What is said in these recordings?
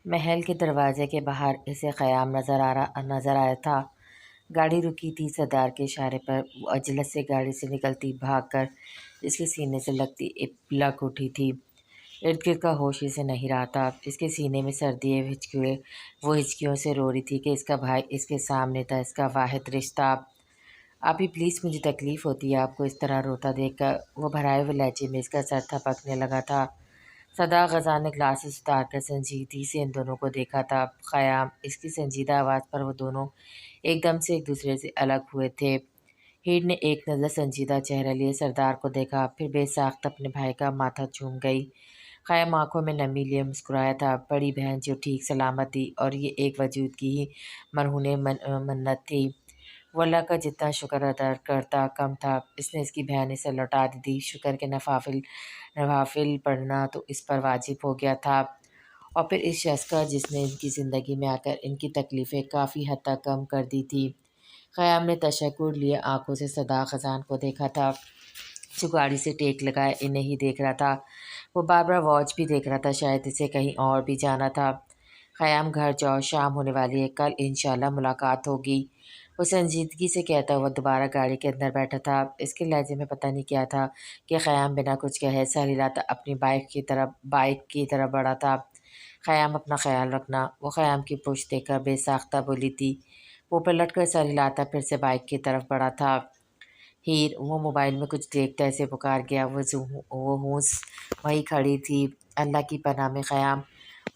محل کے دروازے کے باہر اسے قیام نظر آیا تھا۔ گاڑی رکی تھی۔ سردار کے اشارے پر وہ عجلت سے گاڑی سے نکلتی، بھاگ کر اس کے سینے سے لگ اٹھی تھی۔ ارد گرد کا ہوش اسے نہیں رہا تھا۔ اس کے سینے میں سردی وہ ہچکیوں سے رو رہی تھی کہ اس کا بھائی اس کے سامنے تھا، اس کا واحد رشتہ۔ آپی پلیز، مجھے تکلیف ہوتی ہے آپ کو اس طرح روتا دیکھ کر۔ وہ بھرائے ہوئے لہجے میں اس کا سر تھپکنے لگا تھا۔ صداق خزاں نے گلاسز اتار کر سنجیدگی سے ان دونوں کو دیکھا تھا۔ قیام، اس کی سنجیدہ آواز پر وہ دونوں ایک دم سے ایک دوسرے سے الگ ہوئے تھے۔ ہیر نے ایک نظر سنجیدہ چہرہ لیے سردار کو دیکھا، پھر بے ساختہ اپنے بھائی کا ماتھا چوم گئی۔ قیام آنکھوں میں نمی لیے مسکرایا تھا۔ بڑی بہن جو ٹھیک سلامت تھی، اور یہ ایک وجود کی ہی مرہون منت تھی۔ وہ اللہ کا جتنا شکر ادا کرتا کم تھا۔ اس نے اس کی بہن اسے لوٹا دی تھی۔ شکر کے نوافل پڑھنا تو اس پر واجب ہو گیا تھا، اور پھر اس شخص کا جس نے ان کی زندگی میں آ کر ان کی تکلیفیں کافی حد تک کم کر دی تھی۔ قیام نے تشکر لیے آنکھوں سے صداق خزاں کو دیکھا تھا، جو گاڑی سے ٹیک لگائے انہیں ہی دیکھ رہا تھا۔ وہ بار بار واچ بھی دیکھ رہا تھا، شاید اسے کہیں اور بھی جانا تھا۔ قیام گھر جاؤ، شام ہونے والی ہے، کل انشاءاللہ ملاقات ہوگی، وہ سنجیدگی سے کہتا ہوا دوبارہ گاڑی کے اندر بیٹھا تھا۔ اس کے لہجے میں پتہ نہیں کیا تھا کہ قیام بنا کچھ کہے سر ہلاتا اپنی بائک کی طرف بڑھا تھا۔ قیام، اپنا خیال رکھنا، وہ قیام کی پشت دیکھ کر بے ساختہ بولی تھی۔ وہ پلٹ کر سر ہلاتا پھر سے بائک کی طرف بڑھا تھا۔ ہیر، وہ موبائل میں کچھ دیکھتا ایسے پکار گیا۔ وہ ہونس وہیں کھڑی تھی۔ اللہ کی پناہ میں قیام،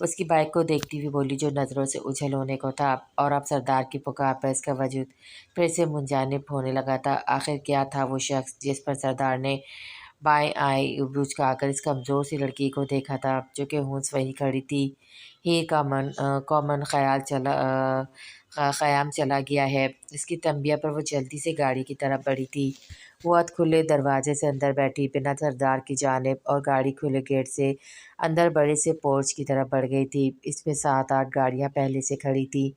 اس کی بائک کو دیکھتی ہوئی بولی جو نظروں سے اوجھل ہونے کو تھا، اور اب سردار کی پکار پر اس کا وجود پھر سے منجانب ہونے لگا تھا۔ آخر کیا تھا وہ شخص جس پر سردار نے بائیں آئی بجھکا کر اس کمزور سی لڑکی کو دیکھا تھا، جو کہ ہونس وہیں کھڑی تھی۔ ہیر کا من قیام چلا گیا ہے۔ اس کی تنبیہ پر وہ جلدی سے گاڑی کی طرف بڑھی تھی۔ وہ ادھ کھلے دروازے سے اندر بیٹھی بنا سردار کی جانب، اور گاڑی کھلے گیٹ سے اندر بڑے سے پورچ کی طرف بڑھ گئی تھی۔ اس میں 7-8 گاڑیاں پہلے سے کھڑی تھیں۔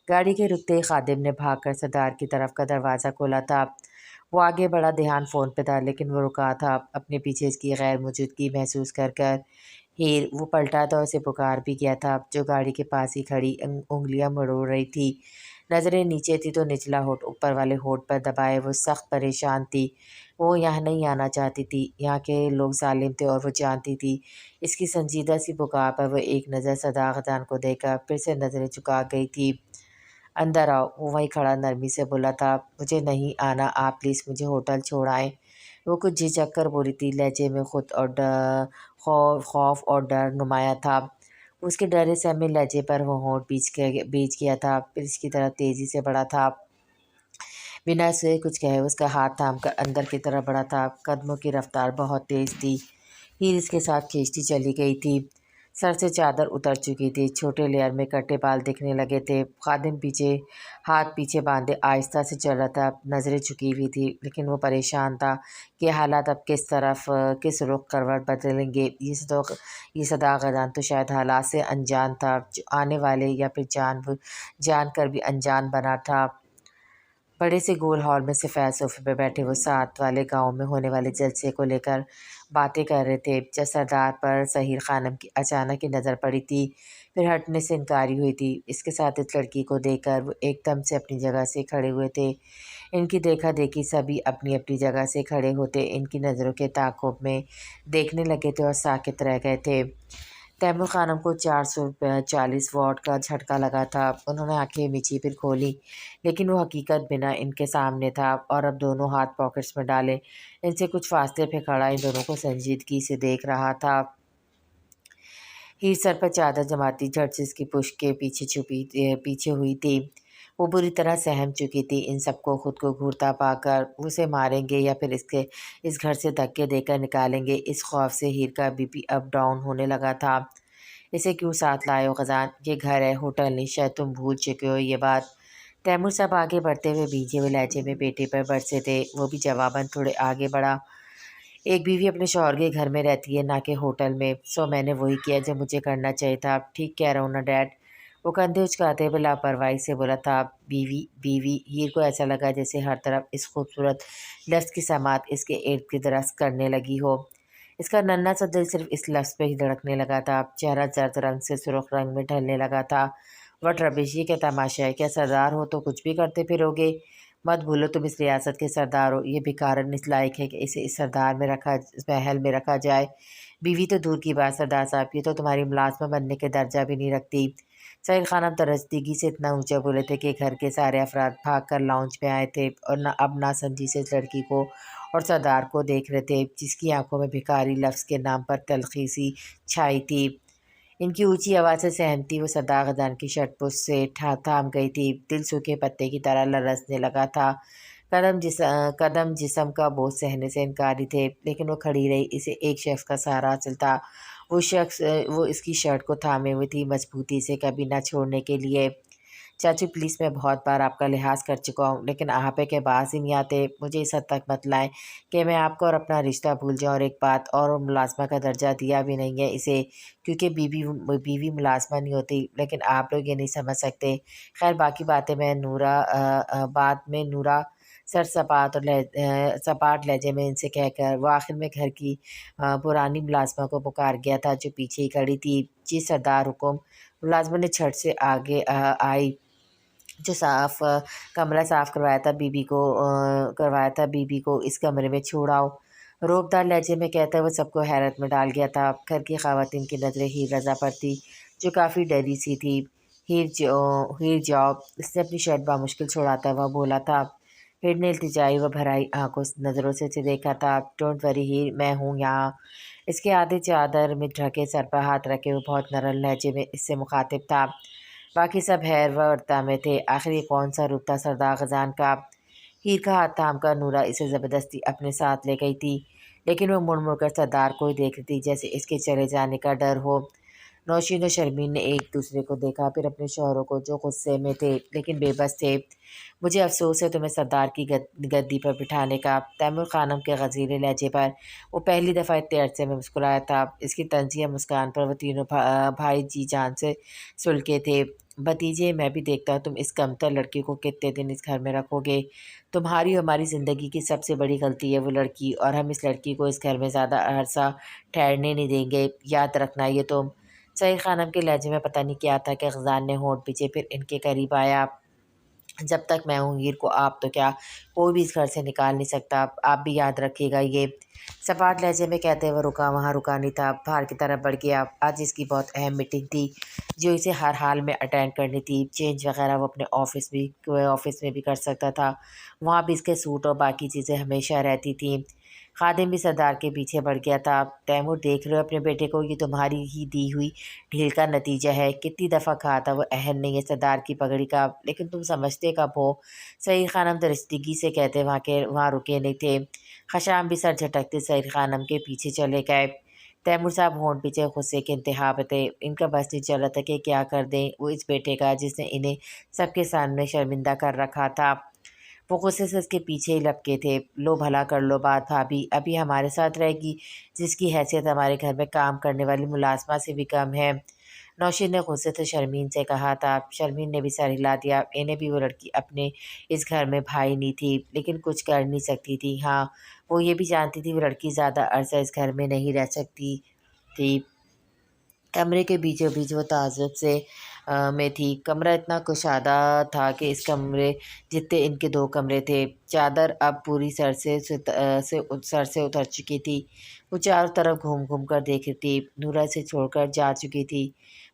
گاڑی کے رکتے ہی خادم نے بھاگ کر سردار کی طرف کا دروازہ کھولا تھا۔ وہ آگے بڑھا، دھیان فون پہ تھا، لیکن وہ رکا تھا اپنے پیچھے اس کی غیر موجودگی محسوس کر کر۔ ہیر، وہ پلٹا تھا، اسے پکار بھی کیا تھا، جو گاڑی کے پاس ہی کھڑی انگلیاں مروڑ رہی تھی۔ نظریں نیچے تھی تو نچلا ہونٹ اوپر والے ہونٹ پر دبائے وہ سخت پریشان تھی۔ وہ یہاں نہیں آنا چاہتی تھی، یہاں کے لوگ ظالم تھے اور وہ جانتی تھی۔ اس کی سنجیدہ سی پکار پر وہ ایک نظر صداق خزاں کو دیکھ کر پھر سے نظریں چکا گئی تھی۔ اندر آؤ، وہ وہیں کھڑا نرمی سے بولا تھا۔ مجھے نہیں آنا، آپ پلیز مجھے ہوٹل چھوڑ آئیں، وہ کچھ جھجک کر بولی تھی۔ لہجے میں خود اور خوف اور ڈر نمایاں تھا۔ اس کے ڈرے سہمے لہجے پر وہ ہونٹ بیچ گیا تھا، پھر اس کی طرف تیزی سے بڑھا تھا۔ بنا اسے کچھ کہے اس کا ہاتھ تھام کر اندر کی طرف بڑھا تھا۔ قدموں کی رفتار بہت تیز تھی۔ ہیر اس کے ساتھ کھینچتی چلی گئی تھی۔ سر سے چادر اتر چکی تھی، چھوٹے لیئر میں کٹے بال دکھنے لگے تھے۔ خادم ہاتھ پیچھے باندھے آہستہ سے چل رہا تھا، نظریں جھکی ہوئی تھی، لیکن وہ پریشان تھا کہ حالات اب کس رخ کروٹ بدلیں گے۔ یہ صداق خزاں تو شاید حالات سے انجان تھا، جو آنے والے یا پھر جان کر بھی انجان بنا تھا۔ بڑے سے گول ہال میں سفید صوفے پہ بیٹھے وہ ساتھ والے گاؤں میں ہونے والے جلسے کو لے کر باتیں کر رہے تھے، جب سردار پر سحیر خانم کی اچانک ہی نظر پڑی تھی، پھر ہٹنے سے انکاری ہوئی تھی۔ اس کے ساتھ اس لڑکی کو دیکھ کر وہ ایک دم سے اپنی جگہ سے کھڑے ہوئے تھے۔ ان کی دیکھا دیکھی سبھی اپنی اپنی جگہ سے کھڑے ہوتے ان کی نظروں کے تعاقب میں دیکھنے لگے تھے اور ساکت رہ گئے تھے۔ تیمور خانم کو 440 واٹ کا جھٹکا لگا تھا۔ انہوں نے آنکھیں مچی پھر کھولی، لیکن وہ حقیقت بنا ان کے سامنے تھا، اور اب دونوں ہاتھ پاکٹس میں ڈالے ان سے کچھ فاصلے پہ کھڑا ان دونوں کو سنجیدگی سے دیکھ رہا تھا۔ ہیر سر پر چادر جماتی جھٹ سے اس کی پشت کے پیچھے ہوئی تھی۔ وہ بری طرح سہم چکی تھی ان سب کو، خود کو گھورتا پا کر وہ اسے ماریں گے یا پھر اس گھر سے دھکے دے کر نکالیں گے۔ اس خوف سے ہیر کا بی پی اپ ڈاؤن ہونے لگا تھا۔ اسے کیوں ساتھ لائے ہو خزاں؟ یہ گھر ہے، ہوٹل نہیں، شاید تم بھول چکے ہو یہ بات۔ تیمور صاحب آگے بڑھتے ہوئے بھیجے ہوئے لہجے میں بیٹے پر برسے تھے۔ وہ بھی جواباً تھوڑے آگے بڑھا۔ ایک بیوی اپنے شوہر کے گھر میں رہتی ہے، نہ کہ ہوٹل میں، سو میں نے وہی کیا جو مجھے کرنا چاہیے تھا۔ ٹھیک کہہ رہا ہوں نا ڈیڈ؟ وہ کندھے اچکاتے ہوئے لاپرواہی سے بولا تھا۔ بیوی ہیر کو ایسا لگا جیسے ہر طرف اس خوبصورت لفظ کی سماعت اس کے ارد گرد رقص کرنے لگی ہو۔ اس کا ننھا سا دل صرف اس لفظ پہ ہی دھڑکنے لگا تھا۔ چہرہ زرد رنگ سے سرخ رنگ میں ڈھلنے لگا تھا۔ وٹ ربش، یہ کیا تماشا ہے؟ کیا سردار ہو تو کچھ بھی کرتے پھرو گے؟ مت بھولو تم اس ریاست کے سردار ہو۔ یہ بھکارن اس لائق ہے کہ اسے اس محل میں رکھا جائے؟ بیوی تو دور کی بات سردار صاحب، یہ تو تمہاری ملازمہ بننے کے درجہ بھی نہیں رکھتی۔ سعید خانم ترسدگی سے اتنا اونچا بولے تھے کہ گھر کے سارے افراد بھاگ کر لاؤنج میں آئے تھے اور اب ناسمجھی سے اس لڑکی کو اور سردار کو دیکھ رہے تھے جس کی آنکھوں میں بھکاری لفظ کے نام پر تلخی سی چھائی تھی۔ ان کی اونچی آواز سے سہمتی وہ سردار غزان کی شرٹ پشت سے تھام گئی تھی۔ دل سوکھے پتے کی طرح لرزنے لگا تھا۔ قدم جسم کا بوجھ سہنے سے انکاری تھے، لیکن وہ کھڑی رہی۔ اسے ایک شخص کا سہارا حاصل تھا۔ وہ شخص وہ اس کی شرٹ کو تھامے ہوئے تھی، مضبوطی سے، کبھی نہ چھوڑنے کے لیے۔ چاچو پلیز، میں بہت بار آپ کا لحاظ کر چکا ہوں، لیکن آپے کے باز ہی نہیں آتے۔ مجھے اس حد تک مت لائیں کہ میں آپ کو اور اپنا رشتہ بھول جاؤں۔ اور ایک بات اور، ملازمہ کا درجہ دیا بھی نہیں ہے اسے، کیونکہ بیوی ملازمہ نہیں ہوتی، لیکن آپ لوگ یہ نہیں سمجھ سکتے۔ خیر باقی باتیں میں نورا سر سپاٹ لہجے میں ان سے کہہ کر وہ آخر میں گھر کی پرانی ملازمہ کو پکار گیا تھا جو پیچھے ہی کھڑی تھی۔ جی سردار حکم۔ ملازمہ نے چھٹ سے آگے آئی جو کمرہ صاف کروایا تھا بی بی کو اس کمرے میں چھوڑاؤ، روبدار لہجے میں کہتا وہ سب کو حیرت میں ڈال گیا تھا۔ گھر کی خواتین کی نظریں ہیر رضا پر تھی جو کافی ڈری سی تھی۔ ہیر جاؤ، اس نے اپنی شرٹ بامشکل چھڑاتا ہوا بولا تھا۔ ہیر نے التجائی و بھرائی نظروں سے اسے دیکھا تھا۔ ڈونٹ وری ہیر، میں ہوں یہاں۔ اس کے آدھے چادر میں ڈھکے سر پر ہاتھ رکھے وہ بہت نرم لہجے میں اس سے مخاطب تھا۔ باقی سب حیر و ارتا میں تھے، آخر یہ کون سا روپ تھا سردار غزان کا؟ ہیر کا ہاتھ تھام کر نورا اسے زبردستی اپنے ساتھ لے گئی تھی، لیکن وہ مڑ مڑ کر سردار کو ہی دیکھ رہی تھی جیسے اس کے چلے جانے کا ڈر ہو۔ نوشین و شرمین نے ایک دوسرے کو دیکھا، پھر اپنے شوہروں کو جو غصے میں تھے لیکن بے بس تھے۔ مجھے افسوس ہے تمہیں سردار کی گدی پر بٹھانے کا۔ تیمور خانم کے غزیرے لہجے پر وہ پہلی دفعہ اتنے عرصے میں مسکرایا تھا۔ اس کی طنزیہ مسکان پر وہ تینوں بھائی جی جان سے سلکے تھے۔ بھتیجے، میں بھی دیکھتا ہوں تم اس کمتر لڑکی کو کتنے دن اس گھر میں رکھو گے۔ تمہاری اور ہماری زندگی کی سب سے بڑی غلطی ہے وہ لڑکی، اور ہم اس لڑکی کو اس گھر میں زیادہ عرصہ ٹھہرنے نہیں دیں گے، یاد رکھنا یہ تم۔ سعید خانم کے لہجے میں پتہ نہیں کیا تھا کہ غزان نے ہونٹ پیچھے پھر ان کے قریب آیا۔ جب تک میں ہوں ہیر کو آپ تو کیا کوئی بھی اس گھر سے نکال نہیں سکتا، آپ بھی یاد رکھیے گا یہ۔ سپاٹ لہجے میں کہتے ہوئے وہاں رکا نہیں تھا، باہر کی طرف بڑھ گیا۔ آج اس کی بہت اہم میٹنگ تھی جو اسے ہر حال میں اٹینڈ کرنی تھی۔ چینج وغیرہ وہ اپنے آفس میں بھی کر سکتا تھا، وہاں بھی اس کے سوٹ اور باقی چیزیں ہمیشہ رہتی تھیں۔ خادم بھی سردار کے پیچھے بڑھ گیا تھا۔ تیمور، دیکھ رہے ہو اپنے بیٹے کو؟ یہ تمہاری ہی دی ہوئی ڈھیل کا نتیجہ ہے۔ کتنی دفعہ کہا تھا وہ اہل نہیں ہے سردار کی پگڑی کا، لیکن تم سمجھتے کب ہو؟ سعید خانم درستگی سے کہتے وہاں رکے نہیں تھے۔ خشام بھی سر جھٹکتے سعید خانم کے پیچھے چلے گئے۔ تیمور صاحب ہونٹ پیچھے غصے کے انتہا پہ تھے، ان کا بس نہیں چل رہا تھا کہ کیا کر دیں وہ اس بیٹے کا جس نے انہیں سب کے سامنے شرمندہ کر رکھا تھا۔ وہ غصے سے اس کے پیچھے ہی لپکے تھے۔ لو بھلا کر لو بات بھابھی، ابھی ہمارے ساتھ رہے گی جس کی حیثیت ہمارے گھر میں کام کرنے والی ملازمہ سے بھی کم ہے۔ نوشین نے غصے سے شرمین سے کہا تھا۔ شرمین نے بھی سر ہلا دیا، انہیں بھی وہ لڑکی اپنے اس گھر میں بھائی نہیں تھی، لیکن کچھ کر نہیں سکتی تھی۔ ہاں وہ یہ بھی جانتی تھی وہ لڑکی زیادہ عرصہ اس گھر میں نہیں رہ سکتی تھی۔ کمرے کے بیچوں بیچ وہ تعجب سے میں تھی۔ کمرہ اتنا کشادہ تھا کہ اس کمرے جتنے ان کے دو کمرے تھے۔ چادر اب پوری سر سے اتر چکی تھی۔ وہ چاروں طرف گھوم گھوم کر دیکھ رہی تھی۔ نورا اسے چھوڑ کر جا چکی تھی۔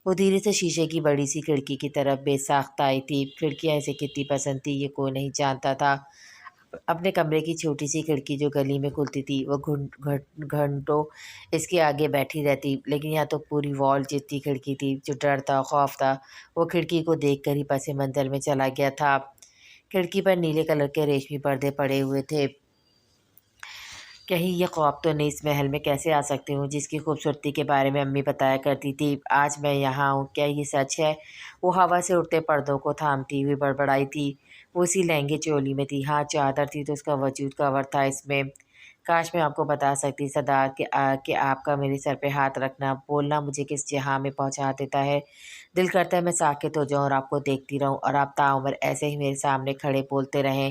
وہ دھیرے سے شیشے کی بڑی سی کھڑکی کی طرف بے ساختہ آئی تھی۔ کھڑکیاں اسے کتنی پسند تھی یہ کوئی نہیں جانتا تھا۔ اپنے کمرے کی چھوٹی سی کھڑکی جو گلی میں کھلتی تھی وہ گھنٹوں اس کے آگے بیٹھی رہتی، لیکن یہاں تو پوری وال جتنی کھڑکی تھی۔ جو ڈر تھا، خوف تھا، وہ کھڑکی کو دیکھ کر ہی پس منظر میں چلا گیا تھا۔ کھڑکی پر نیلے کلر کے ریشمی پردے پڑے ہوئے تھے۔ کہیں یہ خواب تو نہیں، اس محل میں کیسے آ سکتی ہوں جس کی خوبصورتی کے بارے میں امی بتایا کرتی تھی؟ آج میں یہاں ہوں، کیا یہ سچ ہے؟ وہ ہوا سے اڑتے پردوں کو تھامتی ہوئی بڑبڑائی تھی۔ وہ اسی لہنگے چولی میں تھی، ہاں چادر تھی تو اس کا وجود کور تھا اس میں۔ کاش میں آپ کو بتا سکتی سردار کہ آپ کا میرے سر پہ ہاتھ رکھنا، بولنا مجھے کس جہاں میں پہنچا دیتا ہے۔ دل کرتا ہے میں ساکت ہو جاؤں اور آپ کو دیکھتی رہوں اور آپ تعمر ایسے ہی میرے سامنے کھڑے بولتے رہیں۔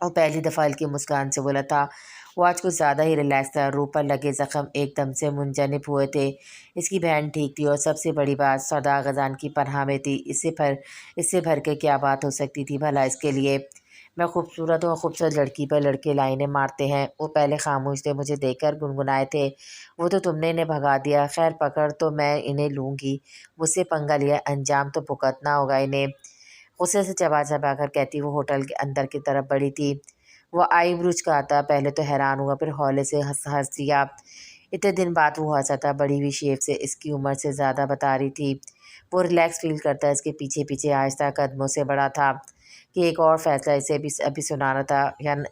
اور پہلی دفعہ ہلکی مسکان سے بولا تھا۔ وہ آج کچھ زیادہ ہی ریلیکس تھا، روح پر لگے زخم ایک دم سے منجنب ہوئے تھے۔ اس کی بہن ٹھیک تھی اور سب سے بڑی بات سودا غزان کی پناہ میں تھی۔ اس سے بھر کے کیا بات ہو سکتی تھی بھلا اس کے لیے؟ میں خوبصورت ہوں اور خوبصورت لڑکی پر لڑکے لائنیں مارتے ہیں۔ وہ پہلے خاموش تھے، مجھے دیکھ کر گنگنائے تھے۔ وہ تو تم نے انہیں بھگا دیا، خیر پکڑ تو میں انہیں لوں گی، مجھ سے پنگا لیا، انجام تو بھگتنا ہوگا انہیں۔ غصے سے چبا چبا کر کہتی وہ ہوٹل کے اندر کی طرف بڑھی تھی۔ وہ آئی بروج کا آتا، پہلے تو حیران ہوا، پھر ہولے سے ہنس دیا۔ اتنے دن بعد وہ ہنسا تھا، بڑی ہوئی شیف سے، اس کی عمر سے زیادہ بتا رہی تھی۔ وہ ریلیکس فیل کرتا، اس کے پیچھے پیچھے آہستہ قدموں سے بڑھا تھا کہ ایک اور فیصلہ اسے ابھی سنانا تھا،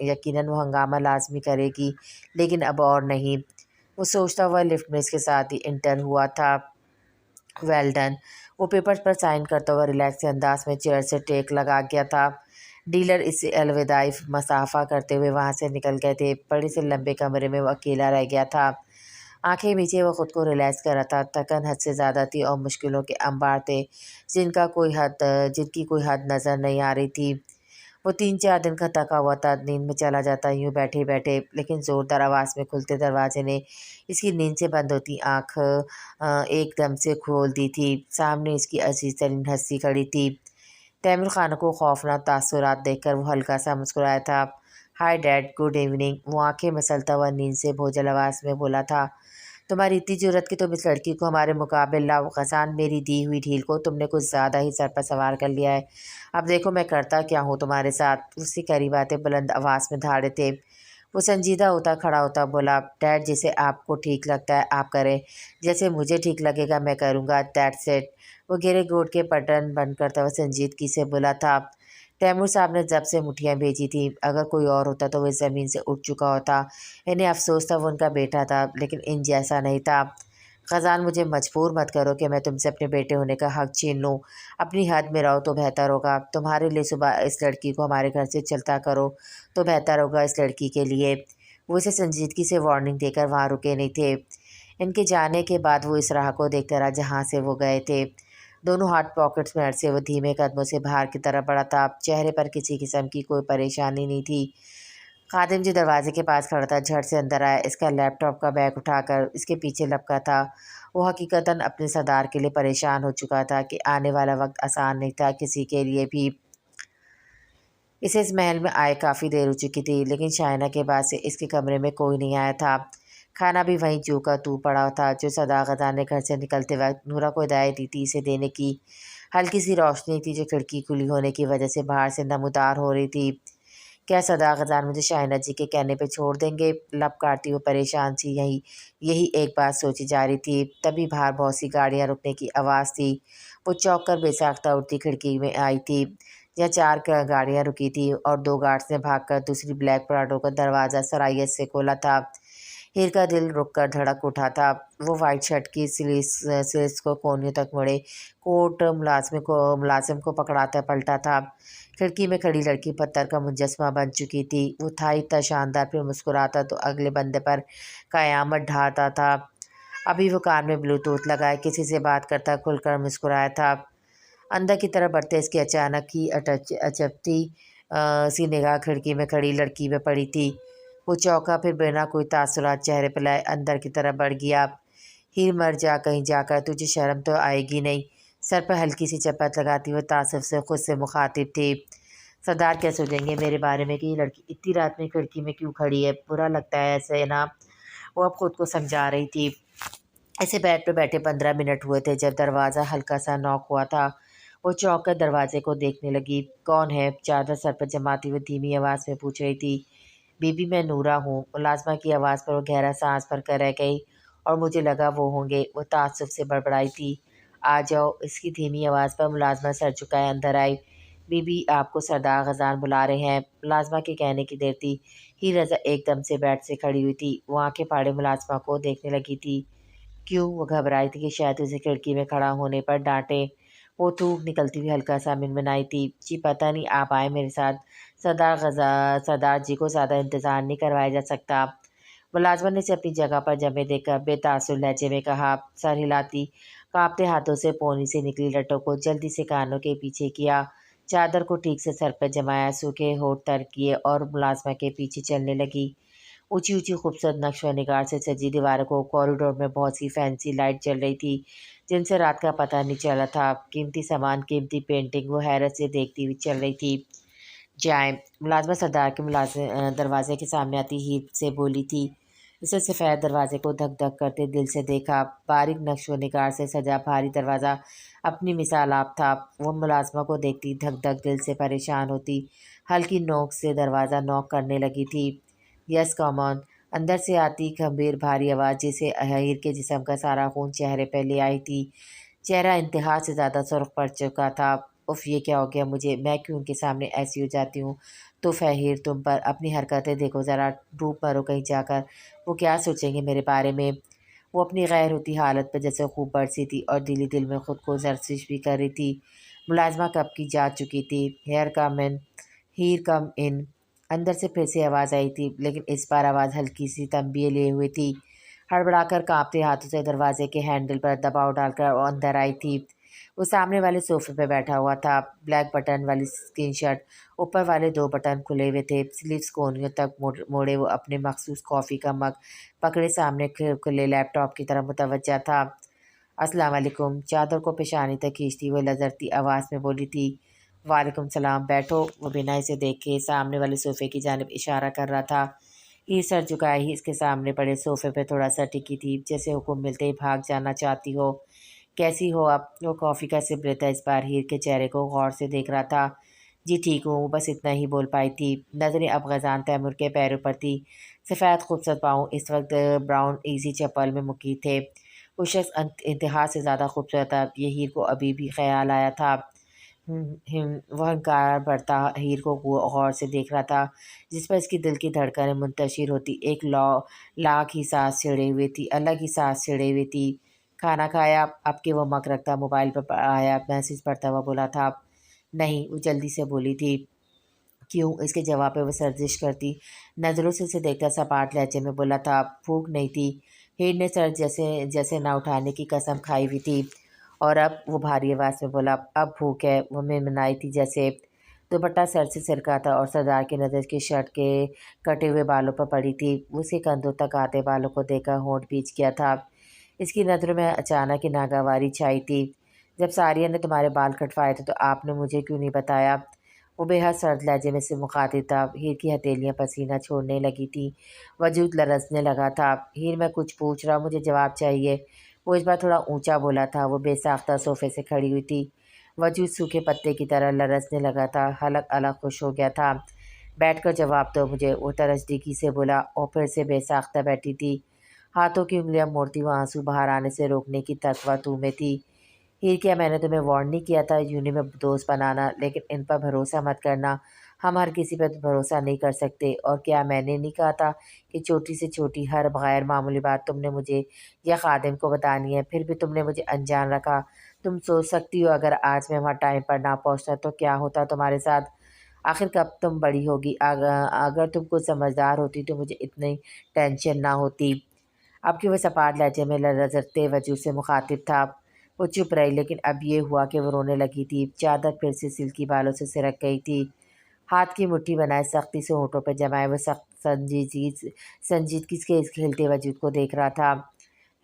یقیناً وہ ہنگامہ لازمی کرے گی، لیکن اب اور نہیں۔ وہ سوچتا ہوا لفٹ میں اس کے ساتھ ہی انٹر ہوا تھا۔ Well done. وہ پیپرز پر سائن کرتا ہوا ریلیکس انداز میں چیئر سے ٹیک لگا گیا تھا۔ ڈیلر اس سے الوداعی مصافحہ کرتے ہوئے وہاں سے نکل گئے تھے۔ بڑے سے لمبے کمرے میں وہ اکیلا رہ گیا تھا۔ آنکھیں میچے وہ خود کو ریلیکس کر رہا تھا۔ تھکن حد سے زیادہ تھی اور مشکلوں کے انبار تھے جن کی کوئی حد نظر نہیں آ رہی تھی۔ وہ 3-4 دن کا تھکا ہوا تھا، نیند میں چلا جاتا یوں بیٹھے بیٹھے، لیکن زوردار آواز میں کھلتے دروازے نے اس کی نیند سے بند ہوتی آنکھ ایک دم سے کھول دی تھی۔ سامنے اس کی عزیز ترین ہستی کھڑی تھی۔ تیمور خان کو خوفناک تاثرات دیکھ کر وہ ہلکا سا مسکرایا تھا۔ Hi dad, good evening. وہ آنکھیں مسلتا ہوا نیند سے بھوجل آواز میں بولا تھا۔ تمہاری اتنی جرأت کہ تم اس لڑکی کو ہمارے مقابل لاؤ، غزان میری دی ہوئی ڈھیل کو تم نے کچھ زیادہ ہی سر پر سوار کر لیا ہے۔ اب دیکھو میں کرتا کیا ہوں تمہارے ساتھ۔ اس سے قریب آتے بلند آواز میں دھاڑے تھے۔ وہ سنجیدہ ہوتا کھڑا ہوتا بولا، ڈیڈ جیسے آپ کو ٹھیک لگتا ہے آپ کریں، جیسے مجھے ٹھیک لگے گا میں کروں گا، دیٹس اٹ۔ وہ گرے گوٹ کے بٹن بند کرتا ہوا سنجیدگی سے بولا تھا۔ تیمور صاحب نے ضبط سے مٹھیاں بھیجی تھیں، اگر کوئی اور ہوتا تو وہ اس زمین سے اٹھ چکا ہوتا۔ انہیں افسوس تھا وہ ان کا بیٹا تھا، لیکن ان جیسا نہیں تھا۔ غزان مجھے مجبور مت کرو کہ میں تم سے اپنے بیٹے ہونے کا حق چھین لوں، اپنی حد میں رہو تو بہتر ہوگا۔ تمہارے لیے صبح اس لڑکی کو ہمارے گھر سے چلتا کرو تو بہتر ہوگا اس لڑکی کے لیے۔ وہ اسے سنجیدگی سے وارننگ دے کر وہاں رکے نہیں تھے۔ ان کے جانے کے بعد وہ اس راہ کو دیکھتا رہا جہاں سے وہ گئے تھے۔ دونوں ہاتھ پاکٹس میں اڑسے وہ دھیمے قدموں سے باہر کی طرف بڑھا تھا۔ چہرے پر کسی قسم کی کوئی پریشانی نہیں تھی۔ خادم جو دروازے کے پاس کھڑا تھا جھٹ سے اندر آیا، اس کا لیپ ٹاپ کا بیگ اٹھا کر اس کے پیچھے لپکا تھا۔ وہ حقیقتاً اپنے سردار کے لیے پریشان ہو چکا تھا کہ آنے والا وقت آسان نہیں تھا کسی کے لیے بھی۔ اسے اس محل میں آئے کافی دیر ہو چکی تھی، لیکن شائنہ کے بعد سے اس کے کمرے میں کوئی نہیں آیا تھا۔ کھانا بھی وہیں جو کا تو پڑا تھا جو سودا غزان نے گھر سے نکلتے وقت نورہ کو ہدایت دی تھی اسے دینے کی۔ ہلکی سی روشنی تھی جو کھڑکی کھلی ہونے کی وجہ سے باہر سے نمودار ہو رہی تھی۔ کیا سودا غزان مجھے شائنہ جی کے کہنے پہ چھوڑ دیں گے؟ لب کاٹتی وہ پریشان سی یہی ایک بات سوچی جا رہی تھی۔ تبھی باہر بہت سی گاڑیاں رکنے کی آواز تھی۔ وہ چونک کر بے ساختہ اٹھتی کھڑکی میں آئی تھی جہاں 4 گاڑیاں رکی تھی اور 2 گارڈز نے بھاگ کر دوسری بلیک پراڈو کا دروازہ سرائیت سے کھولا تھا۔ ہیر کا دل رک کر دھڑک اٹھا تھا۔ وہ وائٹ شرٹ کی سلیٹس کو کونیوں تک مڑے کوٹ ملازم کو پکڑاتا پلٹا تھا۔ کھڑکی میں کھڑی لڑکی پتھر کا مجسمہ بن چکی تھی۔ وہ تھا اتنا شاندار، پھر مسکراتا تو اگلے بندے پر قیامت ڈھاتا تھا۔ ابھی وہ کان میں بلوٹوتھ لگائے کسی سے بات کرتا کھل کر مسکرایا تھا۔ اندر کی طرف بڑھتے اس کی اچانک ہی اچپتی سی نگاہ کھڑکی میں کھڑی لڑکی میں پڑی تھی۔ وہ چونکا، پھر بنا کوئی تاثرات چہرے پہ لائے اندر کی طرف بڑھ گیا۔ ہیر مر جا کہیں جا کر، تجھے شرم تو آئے گی نہیں؟ سر پر ہلکی سی چپت لگاتی وہ تعصب سے خود سے مخاطب تھی۔ سردار کیا سوچیں گے میرے بارے میں کہ یہ لڑکی اتنی رات میں کھڑکی میں کیوں کھڑی ہے؟ برا لگتا ہے ایسے نا؟ وہ اب خود کو سمجھا رہی تھی۔ ایسے بیڈ پہ بیٹھے 15 منٹ ہوئے تھے جب دروازہ ہلکا سا نوک ہوا تھا۔ وہ چونک کر دروازے کو دیکھنے لگی۔ کون ہے؟ چادر سر پر جماتی ہوئی دھیمی آواز میں پوچھ رہی تھی۔ بی بی میں نورہ ہوں۔ ملازمہ کی آواز پر وہ گہرا سانس بھر کر رہ گئی اور مجھے لگا وہ ہوں گے۔ وہ تعصب سے بڑبڑائی تھی۔ آ جاؤ۔ اس کی دھیمی آواز پر ملازمہ سر جھکائے اندر آئی۔ بی بی آپ کو سردار غزان بلا رہے ہیں۔ ملازمہ کے کہنے کی دیر تھی۔ ہیر رضا ایک دم سے بیڈ سے کھڑی ہوئی تھی۔ وہ آنکھیں پھاڑے ملازمہ کو دیکھنے لگی تھی۔ کیوں؟ وہ گھبرائی تھی کہ شاید اسے کھڑکی میں کھڑا ہونے پر ڈانٹے۔ وہ تھوک نکلتی ہوئی ہلکا سا منمنائی تھی۔ جی پتہ نہیں، آپ آئے میرے ساتھ۔ سردار جی کو زیادہ انتظار نہیں کروایا جا سکتا۔ ملازمہ نے اسے اپنی جگہ پر جمے دیکھ کر بے تاثر لہجے میں کہا۔ سر ہلاتی کانپتے ہاتھوں سے پونی سے نکلی لٹوں کو جلدی سے کانوں کے پیچھے کیا۔ چادر کو ٹھیک سے سر پر جمایا، سوکھے ہونٹ تر کیے اور ملازمہ کے پیچھے چلنے لگی۔ اونچی اونچی خوبصورت نقش و نگار سے سجی دیواروں کو کوریڈور میں بہت سی فینسی لائٹ جل رہی تھی جن سے رات کا پتہ نہیں چلا تھا۔ قیمتی سامان، قیمتی پینٹنگ وہ حیرت سے دیکھتی ہوئی چل رہی تھی۔ جائیں۔ ملازمہ سردار کے دروازے کے سامنے آتی ہی سے بولی تھی۔ اسے سفید دروازے کو دھک دھک کرتے دل سے دیکھا۔ باریک نقش و نگار سے سجا بھاری دروازہ اپنی مثال آپ تھا۔ وہ ملازمہ کو دیکھتی دھک دھک دل سے پریشان ہوتی ہلکی نوک سے دروازہ نوک کرنے لگی تھی۔ یس کم آن، اندر سے آتی گھمبیر بھاری آواز جسے حیر کے جسم کا سارا خون چہرے پہ لے آئی تھی۔ چہرہ انتہا سے زیادہ سرخ پڑ چکا تھا۔ اف، یہ کیا ہو گیا مجھے؟ میں کیوں ان کے سامنے ایسی ہو جاتی ہوں؟ تو فہیر، تم پر اپنی حرکتیں دیکھو ذرا، ڈوب مرو کہیں جا کر۔ وہ کیا سوچیں گے میرے بارے میں؟ وہ اپنی غیر ہوتی حالت پہ جیسے خوب برسی تھی اور دل ہی دل میں خود کو زرزش بھی کر رہی تھی۔ ملازمہ کب کی جا چکی تھی۔ ہیر کم ان۔ اندر سے پھر سے آواز آئی تھی، لیکن اس بار آواز ہلکی سی تنبیہ لیے ہوئے تھی۔ ہڑبڑا کر کانپتے ہاتھوں سے دروازے کے ہینڈل پر دباؤ ڈال کر وہ اندر آئی تھی۔ وہ سامنے والے صوفے پہ بیٹھا ہوا تھا۔ بلیک بٹن والی اسکن شرٹ، اوپر والے دو بٹن کھلے ہوئے تھے، سلیوز کونیوں تک موڑے وہ اپنے مخصوص کافی کا مگ پکڑے سامنے کھلے لیپ ٹاپ کی طرف متوجہ تھا۔ السلام علیکم، چادر کو پیشانی تک کھینچتی ہوئے لرزتی آواز میں بولی تھی۔ وعلیکم السلام، بیٹھو۔ وہ بنا اسے دیکھے سامنے والے صوفے کی جانب اشارہ کر رہا تھا۔ یہ سر جھکائے ہی اس کے سامنے پڑے صوفے پہ تھوڑا سا ٹکی تھی، جیسے حکم ملتے ہی بھاگ جانا چاہتی ہو۔ کیسی ہو اب؟ وہ کافی کا سپ لیتا اس بار ہیر کے چہرے کو غور سے دیکھ رہا تھا۔ جی ٹھیک ہوں، وہ بس اتنا ہی بول پائی تھی۔ نظریں اب غزان تیمور کے پیروں پر تھی۔ سفید خوبصورت پاؤں اس وقت براؤن ایزی چپل میں مقید تھے۔ وہ شخص انتہا سے زیادہ خوبصورت تھا، یہ ہیر کو ابھی بھی خیال آیا تھا۔ وہ ہنکار بڑھتا ہیر کو غور سے دیکھ رہا تھا، جس پر اس کی دل کی دھڑکنیں منتشر ہوتی ایک لاکھ ہی سانس چھڑے ہوئے تھی، الگ ہی سانس چھڑے ہوئی تھی۔ کھانا کھایا؟ اب کہ وہ مگ رکھتا موبائل پر آیا میسج پڑھتا ہوا بولا تھا۔ نہیں، وہ جلدی سے بولی تھی۔ کیوں؟ اس کے جواب پہ وہ سرزش کرتی نظروں سے اسے دیکھتا سپاٹ لہجے میں بولا تھا۔ بھوک نہیں تھی؟ ہیر نے سر جیسے نہ اٹھانے کی قسم کھائی ہوئی تھی۔ اور اب؟ وہ بھاری آواز میں بولا۔ اب بھوک ہے، وہ منمنائی تھی جیسے۔ دوپٹہ سر سے سرکا تھا اور سردار کی نظر کی شرٹ کے کٹے ہوئے بالوں پر پڑی تھی۔ وہ اس کے کندھوں تک آتے بالوں کو دیکھ کر ہونٹ بھیج گیا تھا۔ اس کی نظروں میں اچانک ہی ناگواری چھائی تھی۔ جب ساریہ نے تمہارے بال کٹوائے تھے تو آپ نے مجھے کیوں نہیں بتایا؟ وہ بے حد سرد لہجے میں سے مخاطب تھا۔ ہیر کی ہتھیلیاں پسینہ چھوڑنے لگی تھیں، وجود لرزنے لگا تھا۔ ہیر، میں کچھ پوچھ رہا ہوں، مجھے جواب چاہیے۔ وہ اس بار تھوڑا اونچا بولا تھا۔ وہ بے ساختہ صوفے سے کھڑی ہوئی تھی، وجود سوکھے پتے کی طرح لرزنے لگا تھا، حلق الگ خوش ہو گیا تھا۔ بیٹھ کر جواب دو مجھے، وہ ترشدگی سے بولا اور پھر سے بے ساختہ بیٹھی تھی، ہاتھوں کی انگلیاں موڑتی وہ آنسو باہر آنے سے روکنے کی تقویٰ میں تھی۔ ہیر، کیا میں نے تمہیں وارن نہیں کیا تھا یونی میں دوست بنانا، لیکن ان پر بھروسہ مت کرنا، ہم ہر کسی پہ بھروسہ نہیں کر سکتے؟ اور کیا میں نے نہیں کہا تھا کہ چھوٹی سے چھوٹی ہر غیر معمولی بات تم نے مجھے یا خادم کو بتانی ہے؟ پھر بھی تم نے مجھے انجان رکھا۔ تم سوچ سکتی ہو اگر آج میں وہاں ٹائم پر نہ پہنچتا تو کیا ہوتا تمہارے ساتھ؟ آخر کب تم بڑی ہوگی؟ اگر تم کچھ سمجھدار ہوتی تو مجھے اتنی ٹینشن نہ ہوتی۔ اب کہ وہ سپاٹ لہجے میں لرزتے وجود سے مخاطب تھا، وہ چپ رہی، لیکن اب یہ ہوا کہ وہ رونے لگی تھی۔ چادر پھر سے سلکی بالوں سے سرک گئی تھی۔ ہاتھ کی مٹھی بنائے سختی سے ہونٹوں پہ جمائے وہ سخت سنجیدگی سے اس کھلتے وجود کو دیکھ رہا تھا۔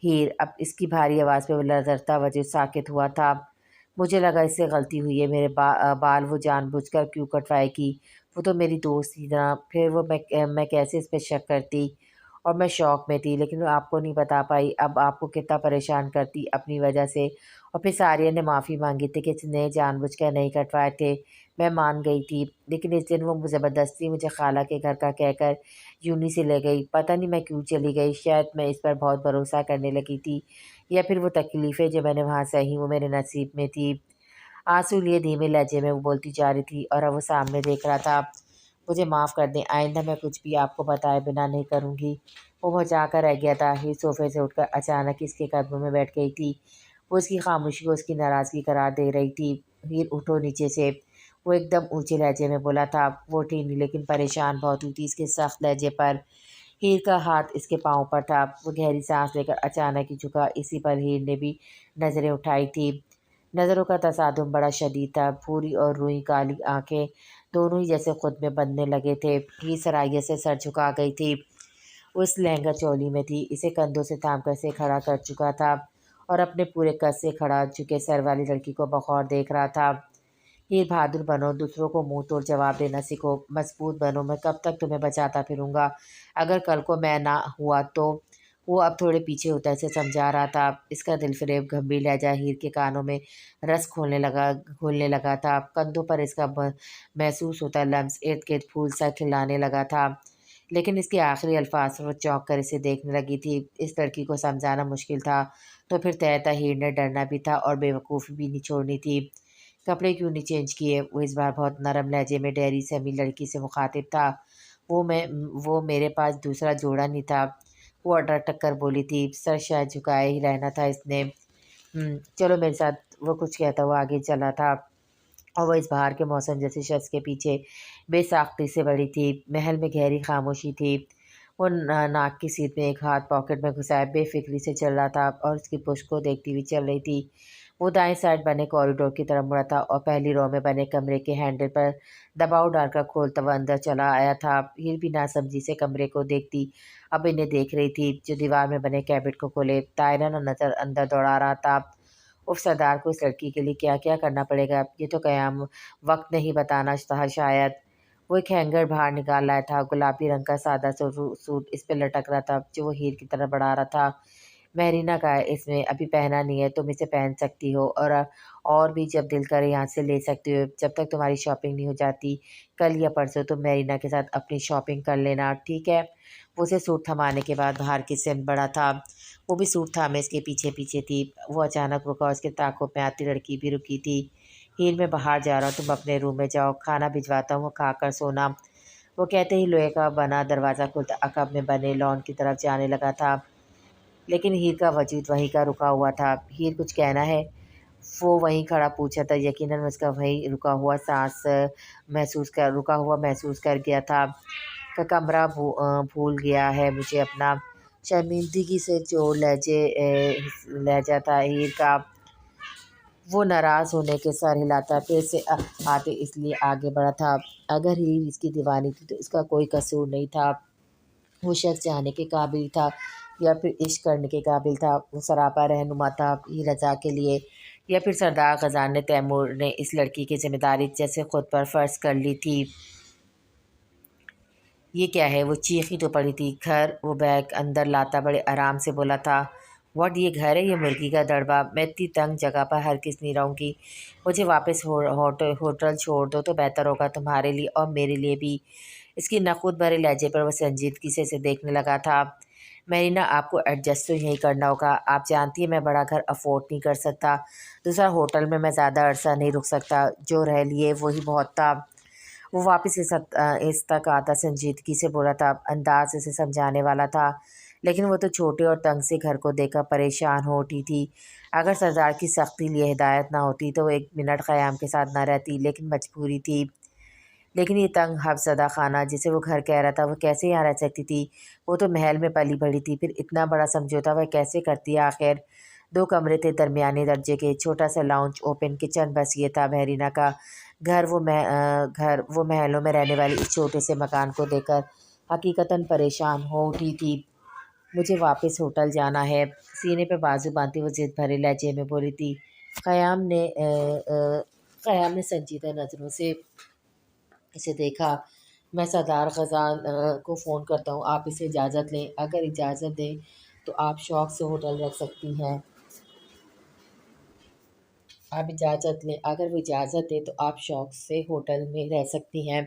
ہیر، اب اس کی بھاری آواز پہ وہ لرزتا وجود ساکت ہوا تھا۔ مجھے لگا اس سے غلطی ہوئی ہے، میرے بال وہ جان بوجھ کر کیوں کٹوائے گی؟ وہ تو میری دوست تھی نا، پھر وہ میں کیسے اس پہ شک کرتی؟ اور میں شوق میں تھی، لیکن وہ آپ کو نہیں بتا پائی۔ اب آپ کو کتنا پریشان کرتی اپنی وجہ سے۔ اور پھر ساریہ نے معافی مانگی تھی کہ اس نے جان بوجھ کر نہیں کٹوائے تھے، میں مان گئی تھی، لیکن اس دن وہ زبردستی مجھے خالہ کے گھر کا کہہ کر یونی سے لے گئی۔ پتہ نہیں میں کیوں چلی گئی، شاید میں اس پر بہت بھروسہ کرنے لگی تھی، یا پھر وہ تکلیفیں جو میں نے وہاں سہی وہ میرے نصیب میں تھی۔ آنسو لیے دھیمے لہجے میں وہ بولتی جا رہی تھی اور اب وہ سامنے دیکھ رہا تھا۔ مجھے معاف کر دیں، آئندہ میں کچھ بھی آپ کو بتائے بنا نہیں کروں گی۔ وہ بھچا کر رہ گیا تھا۔ ہیر صوفے سے اٹھ کر اچانک اس کے قدموں میں بیٹھ گئی تھی۔ وہ اس کی خاموشی کو اس کی ناراضگی قرار دے رہی تھی۔ ہیر، اٹھو نیچے سے، وہ ایک دم اونچے لہجے میں بولا تھا۔ وہ اٹھی نہیں، لیکن پریشان بہت ہوئی تھی اس کے سخت لہجے پر۔ ہیر کا ہاتھ اس کے پاؤں پر تھا۔ وہ گہری سانس لے کر اچانک ہی جھکا، اسی پر ہیر نے بھی نظریں اٹھائی تھی۔ نظروں کا تصادم بڑا شدید تھا، بھوری اور روئی کالی آنکھیں دونوں ہی جیسے خود میں بندنے لگے تھے۔ ہی سرائیے سے سر جھکا گئی تھی، وہ اس لہنگا چولی میں تھی، اسے کندھوں سے تھام کر سے کھڑا کر چکا تھا اور اپنے پورے قد سے کھڑا جھکے سر والی لڑکی کو بغور دیکھ رہا تھا۔ ہیر بہادر بنو، دوسروں کو منہ توڑ جواب دینا سیکھو، مضبوط بنو، میں کب تک تمہیں بچاتا پھروں گا، اگر کل کو میں نہ ہوا تو۔ وہ اب تھوڑے پیچھے ہوتا اسے سمجھا رہا تھا۔ اس کا دل فریب گمبھیر لہجہ ہیر کے کانوں میں رس گھولنے لگا تھا، کندھوں پر اس کا محسوس ہوتا لمس ارد گرد پھول سا کھلانے لگا تھا۔ لیکن اس کے آخری الفاظ پر وہ چونک کر اسے دیکھنے لگی تھی۔ اس لڑکی کو سمجھانا مشکل تھا تو پھر طے تھا ہیر نے ڈرنا بھی تھا اور بے وقوفی بھی نہیں چھوڑنی تھی۔ کپڑے کیوں نہیں چینج کیے؟ وہ اس بار بہت نرم لہجے میں ڈیری سمی لڑکی سے مخاطب تھا۔ وہ میرے پاس دوسرا جوڑا نہیں تھا، وہ اٹک اٹک کر بولی تھی۔ سر شاید جھکائے ہی رہنا تھا اس نے۔ چلو میرے ساتھ، وہ کچھ کہتا ہوا آگے چلا تھا اور وہ اس بہار کے موسم جیسے شخص کے پیچھے بے ساختی سے بڑھی تھی۔ محل میں گہری خاموشی تھی۔ وہ ناک کی سیٹ میں ایک ہاتھ پاکٹ میں گھسائے بے فکری سے چل رہا تھا اور اس کی پشت کو دیکھتی ہوئی چل رہی تھی۔ وہ دائیں سائڈ بنے کوریڈور کی طرف مڑا تھا اور پہلی رو میں بنے کمرے کے ہینڈل پر دباؤ ڈال کر کھولتا ہوا اندر چلا آیا تھا۔ ہیر بھی ناسمجھی سے کمرے کو دیکھتی اب انہیں دیکھ رہی تھی جو دیوار میں بنے کیبٹ کو کھولے طائرانہ نظر اندر دوڑا رہا تھا۔ اف، سردار کو اس لڑکی کے لیے کیا کیا کرنا پڑے گا، یہ تو قیام وقت نہیں بتانا تھا شاید۔ وہ ایک ہینگر باہر نکال لایا تھا، گلابی رنگ کا سادہ سوٹ اس پہ لٹک رہا تھا جو وہ ہیر کی طرف بڑھا رہا تھا۔ مہرینہ کا ہے، اس میں ابھی پہنا نہیں ہے، تم اسے پہن سکتی ہو اور بھی جب دل کرے یہاں سے لے سکتی ہو، جب تک تمہاری شاپنگ نہیں ہو جاتی۔ کل یا پرسوں تم مہرینہ کے ساتھ اپنی شاپنگ کر لینا، ٹھیک ہے؟ وہ اسے سوٹ تھمانے کے بعد باہر کی سمت بڑھا تھا، وہ بھی سوٹ تھامے اس کے پیچھے پیچھے تھی۔ وہ اچانک رکا، اس کے تعاقب میں آتی لڑکی بھی رکی تھی۔ ہیر، میں باہر جا رہا ہوں، تم اپنے روم میں جاؤ، کھانا بھجواتا ہوں، وہ کھا کر سونا۔ وہ کہتے ہی لوہے کا بنا دروازہ کھلتا عقب میں بنے لان کی طرف جانے لگا تھا، لیکن ہیر کا وجود وہیں کا رکا ہوا تھا۔ ہیر، کچھ کہنا ہے؟ وہ وہیں کھڑا پوچھا تھا، یقیناً اس کا وہیں رکا ہوا محسوس کر گیا تھا کہ کمرہ بھول گیا ہے مجھے اپنا۔ شرمندگی سے چور لہجہ تھا ہیر کا، وہ ناراض ہونے کے سر ہلاتا پھر سے آتے اس لیے آگے بڑھا تھا۔ اگر ہیر اس کی دیوانی تھی تو اس کا کوئی قصور نہیں تھا، وہ شخص چاہنے کے قابل تھا یا پھر عشق کرنے کے قابل تھا، وہ سراپا رہنما تھا ہی رضا کے لیے، یا پھر سردار غزان تیمور نے اس لڑکی کی ذمہ داری جیسے خود پر فرض کر لی تھی۔ یہ کیا ہے؟ وہ چیخی تو پڑی تھی۔ گھر، وہ بیگ اندر لاتا بڑے آرام سے بولا تھا۔ واٹ، یہ گھر ہے یا مرغی کا دڑبا؟ میں اتنی تنگ جگہ پر ہرگز نہیں رہوں گی، مجھے واپس ہوٹل چھوڑ دو تو بہتر ہوگا تمہارے لیے اور میرے لیے بھی۔ اس کی نخوت بھرے لہجے پر وہ سنجیدگی سے اسے دیکھنے لگا تھا۔ مہرینہ، آپ کو ایڈجسٹ تو یہیں کرنا ہوگا، آپ جانتی ہیں میں بڑا گھر افورڈ نہیں کر سکتا، دوسرا ہوٹل میں زیادہ عرصہ نہیں رک سکتا، جو رہ لیے وہی بہت تھا۔ وہ واپس اس تک آتا سنجیدگی سے بولا تھا، انداز اسے سمجھانے والا تھا، لیکن وہ تو چھوٹے اور تنگ سے گھر کو دیکھ کر پریشان ہو اٹھی تھی۔ اگر سردار کی سختی لیے ہدایت نہ ہوتی تو وہ ایک منٹ خیام کے ساتھ نہ رہتی، لیکن مجبوری تھی۔ لیکن یہ تنگ حفظدہ خانہ جسے وہ گھر کہہ رہا تھا، وہ کیسے یہاں رہ سکتی تھی؟ وہ تو محل میں پلی بڑھی تھی، پھر اتنا بڑا سمجھوتا وہ کیسے کرتی آخر؟ 2 کمرے تھے درمیانی درجے کے، چھوٹا سا لاؤنج، اوپن کچن، بس یہ تھا مہرینہ کا گھر۔ وہ محلوں میں رہنے والی اس چھوٹے سے مکان کو دیکھ کر حقیقتاً پریشان ہو اٹھی تھی۔ مجھے واپس ہوٹل جانا ہے، سینے پہ بازو باندھتی وہ ضد بھرے لہجے میں بولی تھی۔ خیام نے سنجیدہ نظروں سے اسے دیکھا۔ میں سردار غزان کو فون کرتا ہوں، آپ اسے اجازت لیں، اگر اجازت دیں تو آپ شوق سے ہوٹل رکھ سکتی ہیں۔ آپ اجازت لیں، اگر وہ اجازت دیں تو آپ شوق سے ہوٹل میں رہ سکتی ہیں۔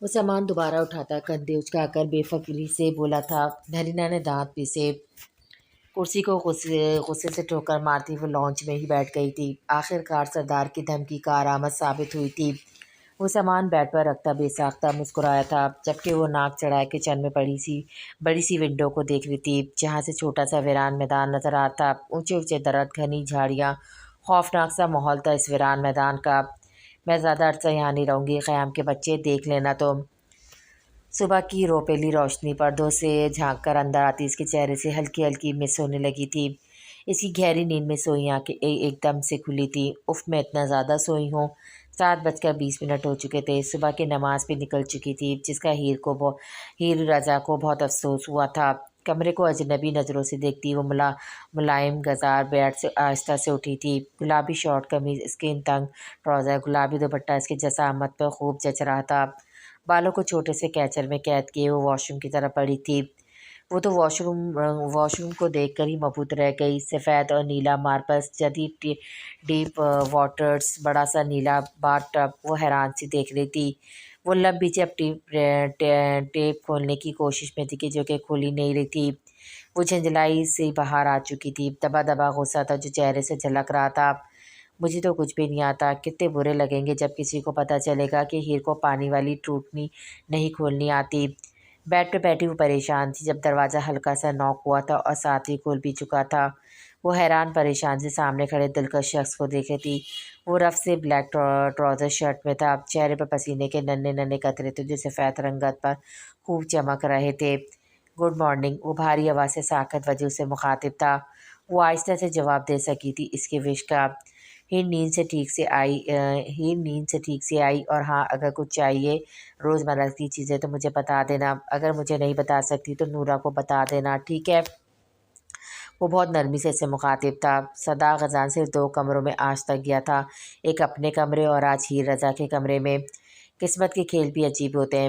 وہ سامان دوبارہ اٹھاتا کندھے اچکا کر بے فکری سے بولا تھا۔ مہرینہ نے دانت پیسے کرسی کو غصے سے ٹھوکر مارتی وہ لانچ میں ہی بیٹھ گئی تھی۔ آخر کار سردار کی دھمکی کارآمد ثابت ہوئی تھی۔ وہ سامان بیڈ پر رکھتا بے ساختہ مسکرایا تھا، جبکہ وہ ناک چڑھائے کچن میں بڑی سی ونڈو کو دیکھ رہی تھی جہاں سے چھوٹا سا ویران میدان نظر آتا تھا، اونچے اونچے درخت، گھنی جھاڑیاں، خوفناک سا ماحول تھا اس ویران میدان کا۔ میں زیادہ عرصہ یہاں نہیں رہوں گی، خیام کے بچے، دیکھ لینا تم۔ صبح کی روپیلی روشنی پردوں سے جھانک کر اندر آتی اس کے چہرے سے ہلکی ہلکی مس ہونے لگی تھی۔ اس کی گہری نیند میں سوئی آنکھیں ایک دم سے کھلی تھیں۔ اف میں اتنا زیادہ سوئی ہوں۔ 7:20 ہو چکے تھے۔ صبح کی نماز بھی نکل چکی تھی، جس کا ہیر رضا کو بہت افسوس ہوا تھا۔ کمرے کو اجنبی نظروں سے دیکھتی وہ ملائم گزار بیڈ سے آہستہ سے اٹھی تھی۔ گلابی شارٹ قمیض، اسکن تنگ ٹراؤزر، گلابی دوپٹہ اس کی جسامت پر خوب جچ رہا تھا۔ بالوں کو چھوٹے سے کیچر میں قید کیے وہ واش روم کی طرف بڑھی تھی۔ وہ تو واش روم کو دیکھ کر ہی مبہوت رہ گئی۔ سفید اور نیلا ماربلز، جدید ڈیپ واٹرز، بڑا سا نیلا باتھ ٹب، وہ حیران سی دیکھ رہی تھی۔ وہ لمبی چپٹی ٹیپ کھولنے کی کوشش میں تھی جو کہ کھل ہی نہیں رہی تھی۔ وہ جھنجھلائی سی باہر آ چکی تھی۔ دبا دبا غصہ تھا جو چہرے سے جھلک رہا تھا۔ مجھے تو کچھ بھی نہیں آتا، کتنے برے لگیں گے جب کسی کو پتہ چلے گا کہ ہیر کو پانی والی ٹوٹنی نہیں کھولنی آتی۔ بیڈ پہ بیٹھی وہ پریشان تھی جب دروازہ ہلکا سا نوک ہوا تھا اور ساتھ ہی کھل بھی چکا تھا۔ وہ حیران پریشان سے سامنے کھڑے دلکش شخص کو دیکھے تھی۔ وہ رف سے بلیک ٹراؤزر شرٹ میں تھا، چہرے پر پسینے کے ننھے ننھے قطرے تھے جو سفید رنگت پر خوب چمک رہے تھے۔ گڈ مارننگ، وہ بھاری آواز سے ساکت وجہ سے مخاطب تھا۔ وہ آہستہ سے جواب دے سکی تھی اس کے وش کا۔ ہیر نیند سے ٹھیک سے آئی اور ہاں، اگر کچھ چاہیے روزمرہ کی چیزیں تو مجھے بتا دینا، اگر مجھے نہیں بتا سکتی تو نورا کو بتا دینا، ٹھیک ہے؟ وہ بہت نرمی سے اسے مخاطب تھا۔ صدا خزان صرف 2 کمروں میں آج تک گیا تھا، ایک اپنے کمرے اور آج ہیر رضا کے کمرے میں۔ قسمت کے کھیل بھی عجیب ہوتے ہیں،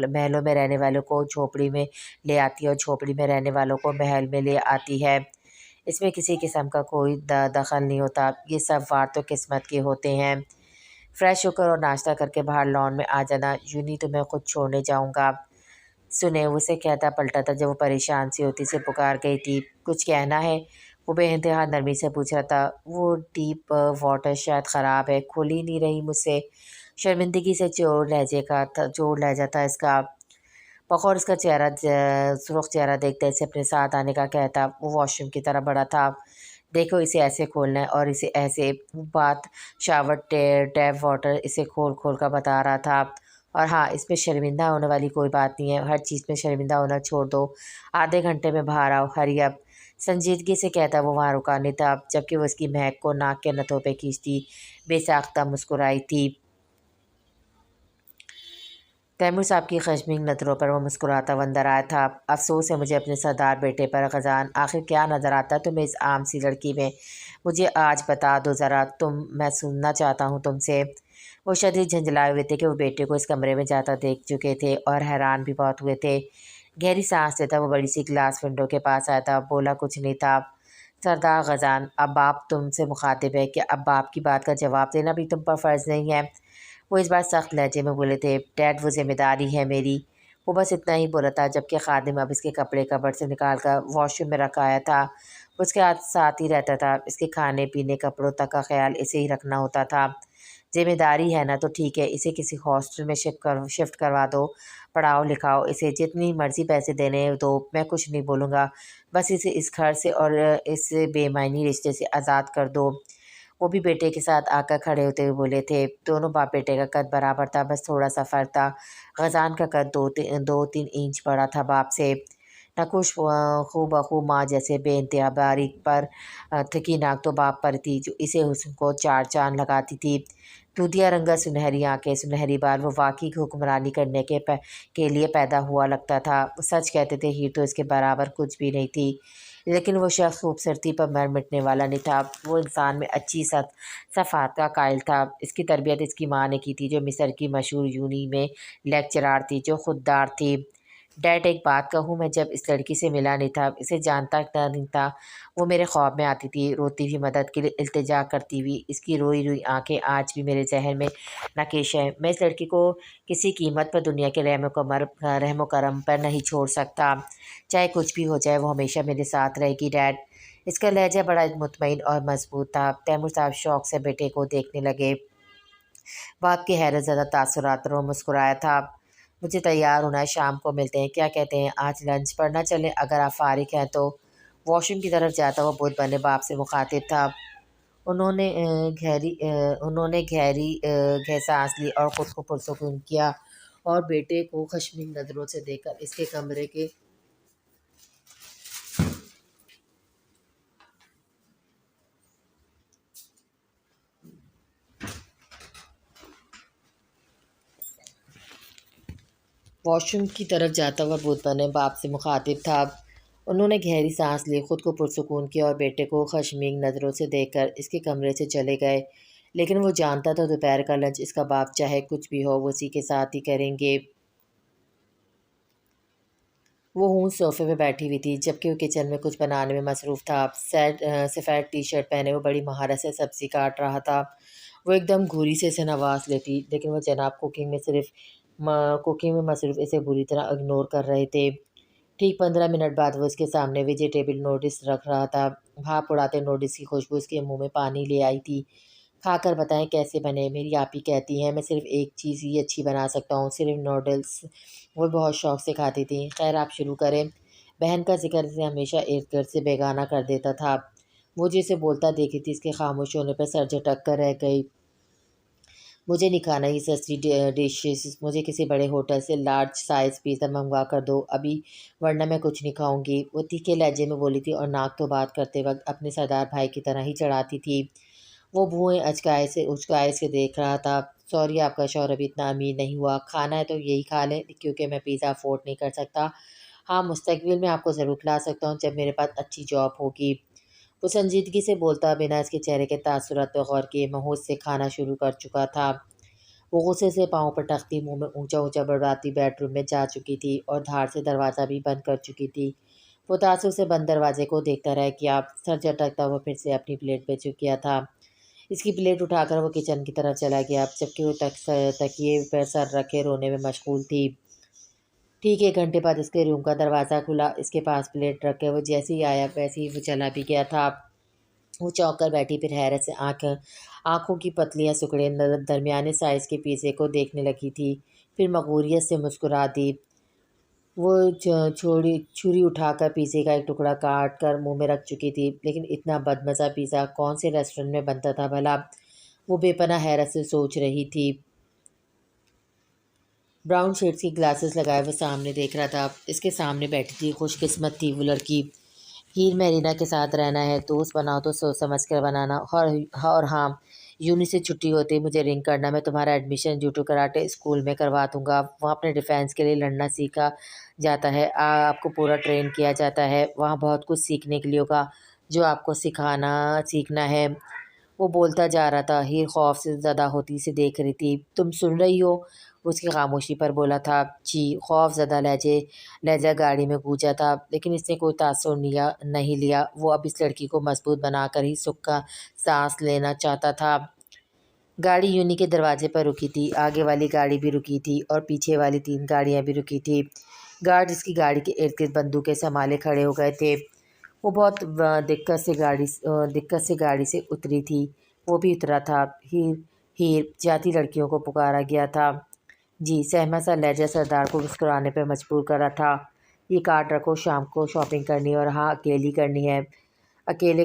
محلوں میں رہنے والوں کو جھوپڑی میں لے آتی ہے اور جھوپڑی میں رہنے والوں کو محل میں لے آتی ہے۔ اس میں کسی قسم کا کوئی دخل نہیں ہوتا، یہ سب وار تو قسمت کے ہوتے ہیں۔ فریش ہو کر اور ناشتہ کر کے باہر لان میں آ جانا، یوں نہیں تو میں خود چھوڑنے جاؤں گا۔ سنیں، وہ اسے کہتا پلٹا تھا جب وہ پریشان سی ہوتی سے پکار گئی تھی۔ کچھ کہنا ہے؟ وہ بے انتہا نرمی سے پوچھ رہا تھا۔ وہ ڈیپ واٹر شاید خراب ہے، کھل ہی نہیں رہی مجھ سے۔ شرمندگی سے چور لہجہ تھا اس کا۔ بغور اس کا سرخ چہرہ دیکھتے اسے اپنے ساتھ آنے کا کہتا۔ وہ واش روم کی طرف بڑھا تھا۔ دیکھو، اسے ایسے کھولنا ہے اور اسے ایسے۔ بات شاور ٹیپ واٹر اسے کھول کھول کر بتا رہا تھا۔ اور ہاں، اس میں شرمندہ ہونے والی کوئی بات نہیں ہے، ہر چیز میں شرمندہ ہونا چھوڑ دو۔ آدھے گھنٹے میں باہر آؤ، ہری اپ۔ سنجیدگی سے کہتا وہ وہاں رکا نہیں تھا، جبکہ وہ اس کی مہک کو ناک کے نتھوں پہ کھینچتی بے ساختہ مسکرائی تھی۔ تیمور صاحب کی خشمگین نظروں پر وہ مسکراتا ہوا اندر آیا تھا۔ افسوس ہے مجھے اپنے سردار بیٹے پر غزان، آخر کیا نظر آتا ہے تمہیں اس عام سی لڑکی میں؟ مجھے آج بتا دو ذرا، میں سننا چاہتا ہوں تم سے۔ وہ شدید جھنجھلائے ہوئے تھے کہ وہ بیٹے کو اس کمرے میں جاتا دیکھ چکے تھے اور حیران بھی بہت ہوئے تھے۔ گہری سانس لیتا وہ بڑی سی گلاس ونڈو کے پاس آیا تھا، بولا کچھ نہیں تھا۔ سردار غزان، اب باپ تم سے مخاطب ہے کہ اب باپ کی بات کا جواب دینا بھی تم پر فرض نہیں ہے؟ وہ اس بار سخت لہجے میں بولے تھے۔ ڈیڈ، وہ ذمہ داری ہے میری۔ وہ بس اتنا ہی بولا تھا جبکہ خادم اب اس کے کپڑے کبرڈ سے نکال کر واش روم میں رکھ آیا تھا۔ وہ اس کے ساتھ ہی رہتا تھا، اس کے کھانے پینے کپڑوں تک کا خیال اسے ہی رکھنا ہوتا تھا۔ ذمہ داری ہے نا تو ٹھیک ہے، اسے کسی ہاسٹل میں شفٹ کروا دو، پڑھاؤ لکھاؤ اسے، جتنی مرضی پیسے دینے دو، میں کچھ نہیں بولوں گا، بس اسے اس گھر سے اور اس بے معنی رشتے سے آزاد کر دو۔ وہ بھی بیٹے کے ساتھ آ کر کھڑے ہوتے ہوئے بولے تھے۔ دونوں باپ بیٹے کا قد برابر تھا، بس تھوڑا سا فرق تھا۔ غزان کا قد 2-3 انچ بڑا تھا باپ سے۔ نقوش خو بخو ماں جیسے بے انتہا باریک پر تھکی ناک تو باپ پر تھی جو اسے حسن کو 4 چاند لگاتی تھی۔ دودھیا رنگت، سنہری آنکھیں، سنہری بال، وہ واقعی حکمرانی کرنے کے لیے پیدا ہوا لگتا تھا۔ وہ سچ کہتے تھے ہیر تو اس کے برابر کچھ بھی نہیں تھی، لیکن وہ شخص خوبصورتی پر مر مٹنے والا نہیں تھا، وہ انسان میں اچھی صفات کا قائل تھا۔ اس کی تربیت اس کی ماں نے کی تھی جو مصر کی مشہور یونی میں لیکچرار تھی، جو خوددار تھی۔ ڈیڈ، ایک بات کہوں، میں جب اس لڑکی سے ملا نہیں تھا، اسے جانتا نہیں تھا، وہ میرے خواب میں آتی تھی، روتی ہوئی مدد کے لیے التجا کرتی ہوئی، اس کی روئی روئی آنکھیں آج بھی میرے ذہن میں نقش ہیں۔ میں اس لڑکی کو کسی قیمت پر دنیا کے رحم و کرم پر نہیں چھوڑ سکتا، چاہے کچھ بھی ہو جائے، وہ ہمیشہ میرے ساتھ رہے گی ڈیڈ۔ اس کا لہجہ بڑا مطمئن اور مضبوط تھا۔ تیمور صاحب شوق سے بیٹے کو دیکھنے لگے۔ باپ کے حیرت زدہ تاثرات پر وہ مسکرایا تھا۔ مجھے تیار ہونا ہے، شام کو ملتے ہیں، کیا کہتے ہیں؟ آج لنچ پر نہ چلیں؟ اگر آپ فارغ ہیں تو۔ واش روم کی طرف جاتا وہ بدھ بنے باپ سے مخاطب تھا۔ انہوں نے گہری سانس لی اور خود کو پرسکون کیا اور بیٹے کو خشمگین نظروں سے دیکھ کر اس کے کمرے کے واش روم کی طرف جاتا ہوا بھوت باپ سے مخاطب تھا۔ انہوں نے گہری سانس لی، خود کو پرسکون کیا اور بیٹے کو خشمگین نظروں سے دیکھ کر اس کے کمرے سے چلے گئے۔ لیکن وہ جانتا تھا دوپہر کا لنچ اس کا باپ چاہے کچھ بھی ہو وہ اسی کے ساتھ ہی کریں گے۔ وہ ہوں صوفے میں بیٹھی ہوئی تھی جبکہ وہ کچن میں کچھ بنانے میں مصروف تھا۔ سفید ٹی شرٹ پہنے وہ بڑی مہارت سے سبزی کاٹ رہا تھا۔ وہ ایک دم گھوری سے اسے نواز لیتی، لیکن وہ جناب کوکنگ میں مصروف اسے بری طرح اگنور کر رہے تھے۔ ٹھیک 15 منٹ بعد وہ اس کے سامنے ویجیٹیبل نوڈلز رکھ رہا تھا۔ بھاپ اڑاتے نوڈلز کی خوشبو اس کے منہ میں پانی لے آئی تھی۔ کھا کر بتائیں کیسے بنے؟ میری آپی کہتی ہیں میں صرف ایک چیز ہی اچھی بنا سکتا ہوں، صرف نوڈلز۔ وہ بہت شوق سے کھاتی تھی۔ خیر آپ شروع کریں۔ بہن کا ذکر اسے ہمیشہ ارد گرد سے بیگانہ کر دیتا تھا۔ وہ جسے بولتا دیکھی تھی اس کے خاموش ہونے پر سر جھٹک کر رہ گئی۔ مجھے نہیں کھانا یہ سستی ڈشز، مجھے کسی بڑے ہوٹل سے لارج سائز پیزا منگوا کر دو ابھی، ورنہ میں کچھ نہیں کھاؤں گی۔ وہ تیکھے لہجے میں بولی تھی اور ناک تو بات کرتے وقت اپنے سردار بھائی کی طرح ہی چڑھاتی تھی۔ وہ بھوئیں اچکائے سے دیکھ رہا تھا۔ سوری آپ کا شوہر ابھی اتنا امیر نہیں ہوا، کھانا ہے تو یہی کھا لیں کیونکہ میں پیزا افورڈ نہیں کر سکتا۔ ہاں مستقبل میں آپ کو ضرور کھلا سکتا ہوں جب میرے پاس اچھی جاب ہوگی۔ وہ سنجیدگی سے بولتا بنا اس کے چہرے کے تاثرات پہ غور کیے مہوش سے کھانا شروع کر چکا تھا۔ وہ غصے سے پاؤں پر ٹختی، منہ میں اونچا اونچا بڑھاتی بیڈ روم میں جا چکی تھی اور دھاڑ سے دروازہ بھی بند کر چکی تھی۔ وہ تاثر سے بند دروازے کو دیکھتا رہ گیا۔ سر جھٹکتا وہ پھر سے اپنی پلیٹ پہ جھک گیا تھا۔ اس کی پلیٹ اٹھا کر وہ کچن کی طرف چلا گیا جبکہ وہ تکیے پر سر رکھے رونے میں مشغول تھی۔ ٹھیک 1 گھنٹے بعد اس کے روم کا دروازہ کھلا۔ اس کے پاس پلیٹ رکھ کے وہ جیسے ہی آیا ویسے ہی وہ چلا بھی گیا تھا۔ وہ چونک کر بیٹھی، پھر حیرت سے آنکھوں کی پتلیاں سکڑے درمیانے سائز کے پیزے کو دیکھنے لگی تھی، پھر مغروریت سے مسکرا دی۔ وہ چھری اٹھا کر پیزے کا ایک ٹکڑا کاٹ کر منہ میں رکھ چکی تھی، لیکن اتنا بدمزہ پیزا کون سے ریسٹورنٹ میں بنتا تھا بھلا؟ وہ بے پناہ حیرت سے سوچ رہی تھی۔ براؤن شیڈز کی گلاسز لگائے وہ سامنے دیکھ رہا تھا۔ اس کے سامنے بیٹھی تھی، خوش قسمت تھی وہ لڑکی۔ ہیر میرینا کے ساتھ رہنا ہے، دوست بناؤ تو سوچ سمجھ کر بنانا، اور ہاں یونی سے چھٹی ہوتے مجھے رنگ کرنا، میں تمہارا ایڈمیشن جوڈو کراٹے اسکول میں کروا دوں گا، وہاں اپنے ڈیفینس کے لیے لڑنا سیکھا جاتا ہے، آپ کو پورا ٹرین کیا جاتا ہے، وہاں بہت کچھ سیکھنے کے لیے ہوگا جو آپ کو سیکھنا ہے۔ وہ بولتا جا رہا تھا، ہیر خوف سے زدہ ہوتی سے دیکھ رہی تھی۔ تم سن رہی ہو؟ اس کی خاموشی پر بولا تھا۔ جی، خوف زدہ لہجہ گاڑی میں گونجا تھا، لیکن اس نے کوئی تاثر نہیں لیا۔ وہ اب اس لڑکی کو مضبوط بنا کر ہی سکھ کا سانس لینا چاہتا تھا۔ گاڑی یونی کے دروازے پر رکی تھی، آگے والی گاڑی بھی رکی تھی اور پیچھے والی 3 گاڑیاں بھی رکی تھی۔ گارڈ اس کی گاڑی کے ارد گرد بندوقیں سنبھالے کھڑے ہو گئے تھے۔ وہ بہت دقت سے گاڑی سے اتری تھی۔ وہ بھی اترا تھا۔ ہیر جاتی لڑکیوں کو پکارا گیا تھا۔ جی، سہما سا لہجہ سردار کو مسکرانے پر مجبور کر رہا تھا۔ یہ کارڈ رکھو، شام کو شاپنگ کرنی ہے، اور ہاں اکیلے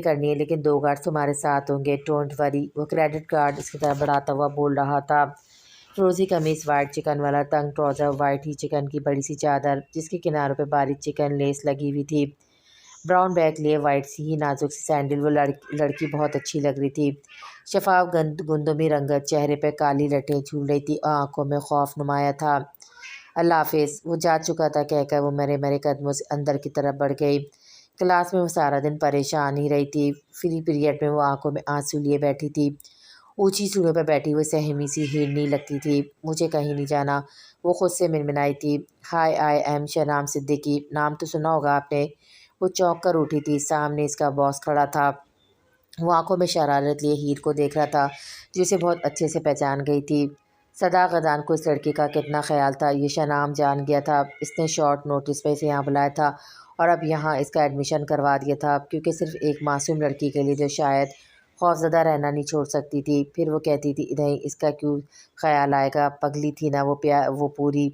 کرنی ہے، لیکن 2 گارڈ تمہارے ساتھ ہوں گے، ڈونٹ وری۔ وہ کریڈٹ کارڈ اس کی طرف بڑھاتا ہوا بول رہا تھا۔ فروزی قمیص، وائٹ چکن والا تنگ ٹراؤزر، وائٹ ہی چکن کی بڑی سی چادر جس کے کناروں پہ باریک چکن لیس لگی ہوئی تھی، براؤن بیگ لیے وائٹ سی ہی نازک سی سینڈل۔ وہ لڑکی بہت اچھی لگ رہی تھی۔ شفاف گندمی رنگت، چہرے پہ کالی لٹیں جھول رہی تھی اور آنکھوں میں خوف نمایاں تھا۔ اللہ حافظ، وہ جا چکا تھا کہہ کر وہ مرے قدموں سے اندر کی طرف بڑھ گئی۔ کلاس میں وہ سارا دن پریشان ہی رہی تھی۔ فری پیریڈ میں وہ آنکھوں میں آنسو لیے بیٹھی تھی۔ اونچی سیڑھیوں پہ بیٹھی وہ سہمی سی ہرنی لگتی تھی۔ مجھے کہیں نہیں جانا، وہ خود سے منمنائی تھی۔ ہائی، آئی ایم شبنم صدیقی، نام تو سنا ہوگا آپ نے۔ وہ چونک کر اٹھی تھی، سامنے اس کا باس کھڑا تھا۔ وہ آنکھوں میں شرارت لیے ہیر کو دیکھ رہا تھا جو اسے بہت اچھے سے پہچان گئی تھی۔ صدا غدان کو اس لڑکی کا کتنا خیال تھا، یہ شبنم جان گیا تھا۔ اس نے شارٹ نوٹس پہ اسے یہاں بلایا تھا اور اب یہاں اس کا ایڈمیشن کروا دیا تھا، کیونکہ صرف ایک معصوم لڑکی کے لیے جو شاید خوفزدہ رہنا نہیں چھوڑ سکتی تھی۔ پھر وہ کہتی تھی نہیں، اس کا کیوں خیال آئے گا، پگلی تھی نا وہ پوری